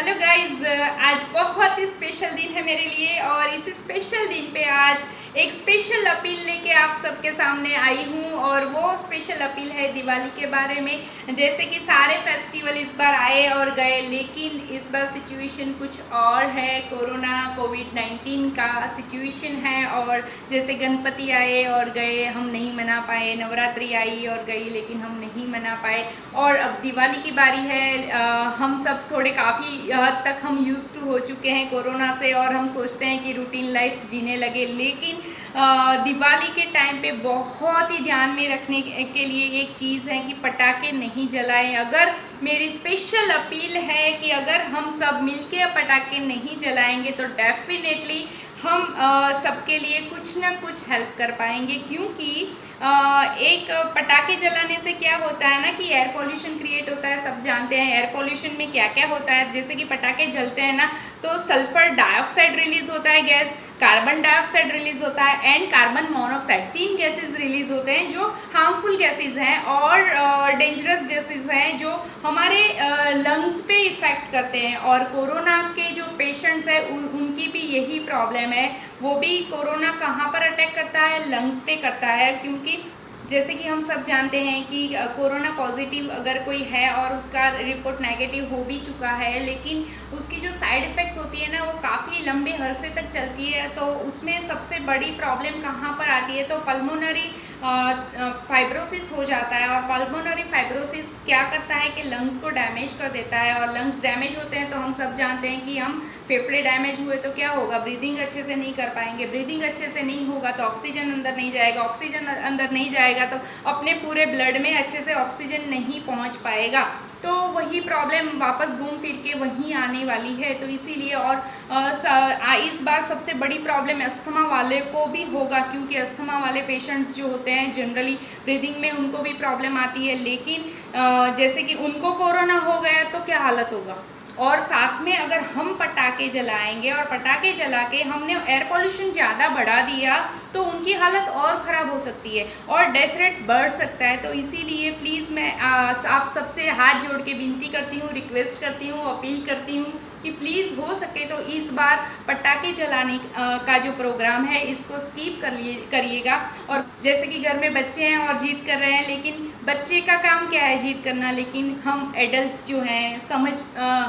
Hello guys, आज बहुत ही special दिन है मेरे लिए और इस स्पेशल दिन पे आज एक स्पेशल अपील लेके आप सबके सामने आई हूँ। और वो स्पेशल अपील है दिवाली के बारे में। जैसे कि सारे फेस्टिवल इस बार आए और गए, लेकिन इस बार सिचुएशन कुछ और है। कोविड-19 का सिचुएशन है और जैसे गणपति आए और गए, हम नहीं मना पाए। नवरात्रि आई और गई, लेकिन हम नहीं मना पाए। और अब दिवाली की बारी है। हम सब थोड़े काफ़ी हद तक हम यूज़ टू हो चुके हैं कोरोना से और हम सोचते हैं कि रूटीन लाइफ जीने लगे। लेकिन दिवाली के टाइम पे बहुत ही ध्यान में रखने के लिए एक चीज़ है कि पटाखे नहीं जलाएं। अगर मेरी स्पेशल अपील है कि अगर हम सब मिलके पटाखे नहीं जलाएंगे तो डेफिनेटली हम सबके लिए कुछ ना कुछ हेल्प कर पाएंगे। क्योंकि एक पटाखे जलाने से क्या होता है ना कि एयर पोल्यूशन क्रिएट होता है। सब जानते हैं एयर पोल्यूशन में क्या क्या होता है। जैसे कि पटाखे जलते हैं ना तो सल्फर डाइऑक्साइड रिलीज होता है गैस, कार्बन डाइऑक्साइड रिलीज होता है and carbon monoxide. 3 gases release होते हैं जो हार्मफुल गैसेस हैं और डेंजरस गैसेस हैं जो हमारे लंग्स पे इफेक्ट करते हैं। और कोरोना के जो पेशेंट्स हैं उनकी भी यही प्रॉब्लम है। वो भी कोरोना कहाँ पर अटैक करता है? लंग्स पे करता है। क्योंकि जैसे कि हम सब जानते हैं कि कोरोना पॉजिटिव अगर कोई है और उसका रिपोर्ट नेगेटिव हो भी चुका है, लेकिन उसकी जो साइड इफ़ेक्ट्स होती है ना वो काफ़ी लंबे अरसे तक चलती है। तो उसमें सबसे बड़ी प्रॉब्लम कहाँ पर आती है? तो पल्मोनरी फाइब्रोसिस हो जाता है। और पल्मोनरी फाइब्रोसिस क्या करता है कि लंग्स को डैमेज कर देता है। और लंग्स डैमेज होते हैं तो हम सब जानते हैं कि हम फेफड़े डैमेज हुए तो क्या होगा? ब्रीदिंग अच्छे से नहीं कर पाएंगे। ब्रीदिंग अच्छे से नहीं होगा तो ऑक्सीजन अंदर नहीं जाएगा। ऑक्सीजन अंदर नहीं जाएगा तो अपने पूरे ब्लड में अच्छे से ऑक्सीजन नहीं पहुंच पाएगा। तो वही प्रॉब्लम वापस घूम फिर के वहीं आने वाली है। तो इसीलिए और इस बार सबसे बड़ी प्रॉब्लम अस्थमा वाले को भी होगा। क्योंकि अस्थमा वाले पेशेंट्स जो होते हैं जनरली ब्रीदिंग में उनको भी प्रॉब्लम आती है। लेकिन जैसे कि उनको कोरोना हो गया तो क्या हालत होगा? और साथ में अगर हम पटाखे जलाएंगे और पटाखे जला के हमने एयर पोल्यूशन ज़्यादा बढ़ा दिया तो उनकी हालत और ख़राब हो सकती है और डेथ रेट बढ़ सकता है। तो इसीलिए प्लीज़ मैं आप सबसे हाथ जोड़ के विनती करती हूँ, रिक्वेस्ट करती हूँ, अपील करती हूँ कि प्लीज़ हो सके तो इस बार पटाखे जलाने का जो प्रोग्राम है इसको स्किप करिएगा। और जैसे कि घर में बच्चे हैं और जिद कर रहे हैं, लेकिन बच्चे का काम क्या है जिद करना, लेकिन हम एडल्ट्स जो हैं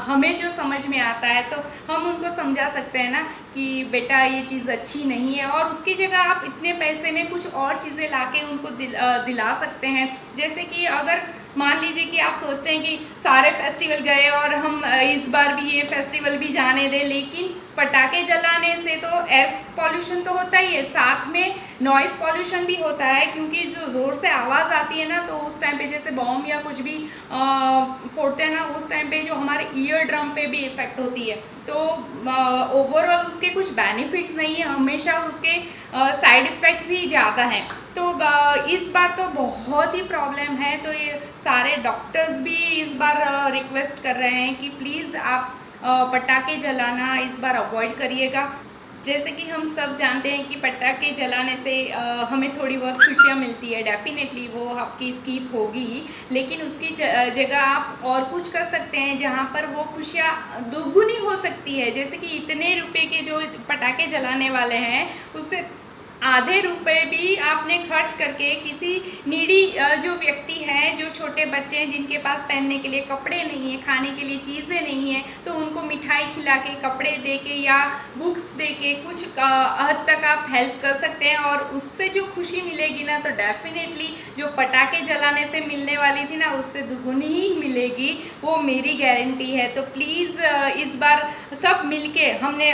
हमें जो समझ में आता है तो हम उनको समझा सकते हैं ना कि बेटा ये चीज़ अच्छी नहीं है। और उसकी जगह आप इतने पैसे में कुछ और चीज़ें लाके उनको दिला सकते हैं। जैसे कि अगर मान लीजिए कि आप सोचते हैं कि सारे फेस्टिवल गए और हम इस बार भी ये फेस्टिवल भी जाने दें, लेकिन पटाखे जलाने से तो एयर पॉल्यूशन तो होता ही है, साथ में नॉइज़ पॉल्यूशन भी होता है। क्योंकि जो ज़ोर से आवाज़ आती है ना तो उस टाइम पे जैसे बॉम्ब या कुछ भी फोड़ते हैं ना उस टाइम पे जो हमारे ईयर ड्रम पे भी इफ़ेक्ट होती है। तो ओवरऑल उसके कुछ बेनिफिट्स नहीं है, हमेशा उसके साइड इफ़ेक्ट्स ही ज़्यादा हैं। तो इस बार तो बहुत ही प्रॉब्लम है। तो ये सारे डॉक्टर्स भी इस बार रिक्वेस्ट कर रहे हैं कि प्लीज़ आप पटाखे जलाना इस बार अवॉइड करिएगा। जैसे कि हम सब जानते हैं कि पटाखे जलाने से हमें थोड़ी बहुत खुशियाँ मिलती है। डेफिनेटली वो आपकी स्किप होगी, लेकिन उसकी जगह आप और कुछ कर सकते हैं जहाँ पर वो खुशियाँ दोगुनी हो सकती है। जैसे कि इतने रुपए के जो पटाखे जलाने वाले हैं उससे आधे रुपए भी आपने खर्च करके किसी नीडी जो व्यक्ति हैं, जो छोटे बच्चे हैं जिनके पास पहनने के लिए कपड़े नहीं है, खाने के लिए चीज़ें नहीं है, तो उनको मिठाई खिला के, कपड़े दे के या बुक्स दे के कुछ हद तक आप हेल्प कर सकते हैं। और उससे जो खुशी मिलेगी ना तो डेफिनेटली जो पटाखे जलाने से मिलने वाली थी ना उससे दुगुनी ही मिलेगी, वो मेरी गारंटी है। तो प्लीज़ इस बार सब मिलके, हमने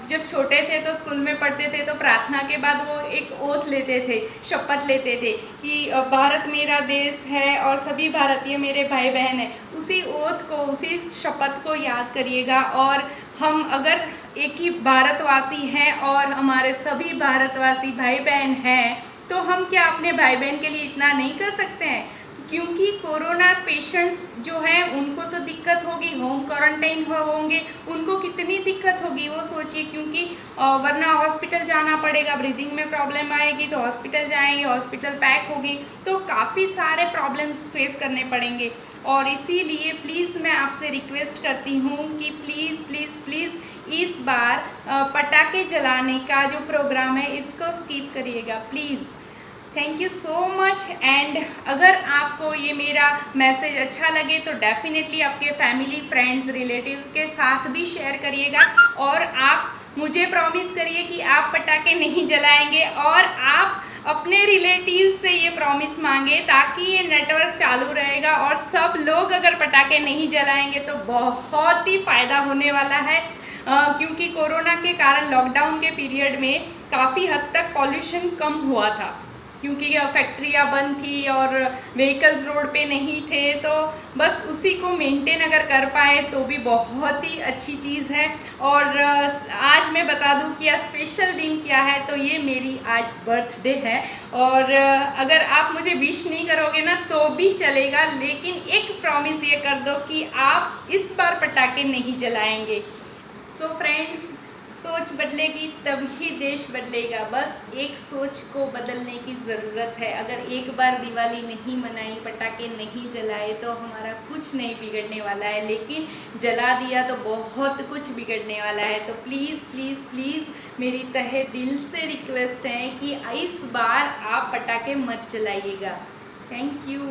जब छोटे थे तो स्कूल में पढ़ते थे तो प्रार्थना के बाद वो एक ओथ लेते थे, शपथ लेते थे कि भारत मेरा देश है और सभी भारतीय मेरे भाई बहन हैं। उसी ओथ को, उसी शपथ को याद करिएगा। और हम अगर एक ही भारतवासी हैं और हमारे सभी भारतवासी भाई बहन हैं तो हम क्या अपने भाई बहन के लिए इतना नहीं कर सकते हैं? क्योंकि कोरोना पेशेंट्स जो हैं उनको तो दिक्कत होगी, होम क्वारंटाइन होंगे, उनको कितनी दिक्कत होगी वो सोचिए। क्योंकि वरना हॉस्पिटल जाना पड़ेगा, ब्रीदिंग में प्रॉब्लम आएगी तो हॉस्पिटल जाएंगे, हॉस्पिटल पैक होगी, तो काफ़ी सारे प्रॉब्लम्स फेस करने पड़ेंगे। और इसीलिए प्लीज़ मैं आपसे रिक्वेस्ट करती हूँ कि प्लीज़ प्लीज़ प्लीज़ इस बार पटाखे जलाने का जो प्रोग्राम है इसको स्किप करिएगा please. Thank you so much. And अगर आपको ये मेरा मैसेज अच्छा लगे तो डेफिनेटली आपके फैमिली, फ्रेंड्स, रिलेटिव के साथ भी शेयर करिएगा। और आप मुझे प्रॉमिस करिए कि आप पटाखे नहीं जलाएंगे, और आप अपने रिलेटिव से ये प्रॉमिस मांगे ताकि ये नेटवर्क चालू रहेगा। और सब लोग अगर पटाखे नहीं जलाएंगे तो बहुत ही फ़ायदा होने वाला है, क्योंकि कोरोना के कारण लॉकडाउन के पीरियड में काफ़ी हद तक पॉल्यूशन कम हुआ था, क्योंकि फैक्ट्रियाँ बंद थी और व्हीकल्स रोड पे नहीं थे। तो बस उसी को मेंटेन अगर कर पाए तो भी बहुत ही अच्छी चीज़ है। और आज मैं बता दूं कि स्पेशल दिन क्या है, तो ये मेरी आज बर्थडे है। और अगर आप मुझे विश नहीं करोगे ना तो भी चलेगा, लेकिन एक प्रॉमिस ये कर दो कि आप इस बार पटाखे नहीं जलाएंगे। सो फ्रेंड्स, सोच बदलेगी तभी देश बदलेगा। बस एक सोच को बदलने की ज़रूरत है। अगर एक बार दिवाली नहीं मनाई, पटाखे नहीं जलाए तो हमारा कुछ नहीं बिगड़ने वाला है, लेकिन जला दिया तो बहुत कुछ बिगड़ने वाला है। तो प्लीज़ प्लीज़ प्लीज़ मेरी तहे दिल से रिक्वेस्ट है कि इस बार आप पटाखे मत जलाइएगा। Thank you.